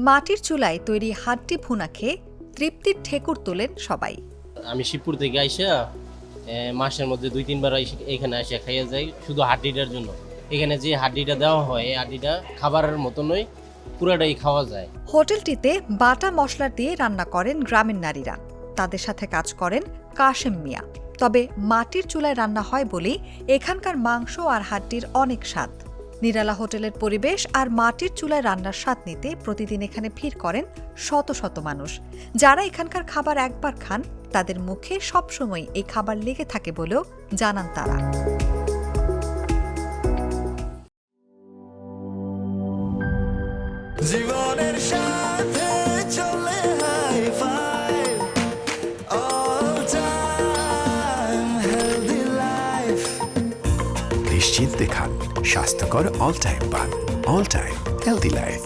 মাটির চুলায় তৈরি হাড্ডি ভুনা খেয়ে তৃপ্তির ঠেকুর তোলেন সবাই। আমি শিবপুর থেকে আইসা মাসের মধ্যে 2-3 বার এখানে এসে খাইয়া যাই শুধু হাড্ডিটার জন্য। এখানে যে হাড্ডিটা দেওয়া হয় এই হাড্ডিটা খাবারের মতনই পুরাটাই খাওয়া যায়। হোটেলটিতে বাটা মশলা দিয়ে রান্না করেন গ্রামের নারীরা। তাদের সাথে কাজ করেন কাশেম মিয়া। তবে মাটির চুলায় রান্না হয় বলেই এখানকার মাংস আর হাড্ডির অনেক স্বাদ। নিরালা হোটেলের পরিবেশ আর মাটির চুলায় রান্নার স্বাদ নিতে প্রতিদিন এখানে ভিড় করেন শত শত মানুষ। যারা এখানকার খাবার একবার খান তাদের মুখে সবসময় এই খাবার লেগে থাকে বলেও জানান তারা। জীবনের সাথে চলে high five all time healthy life. নিশ্চিন্তে খান, স্বাস্থ্যকর অল টাইম পান। All time healthy life.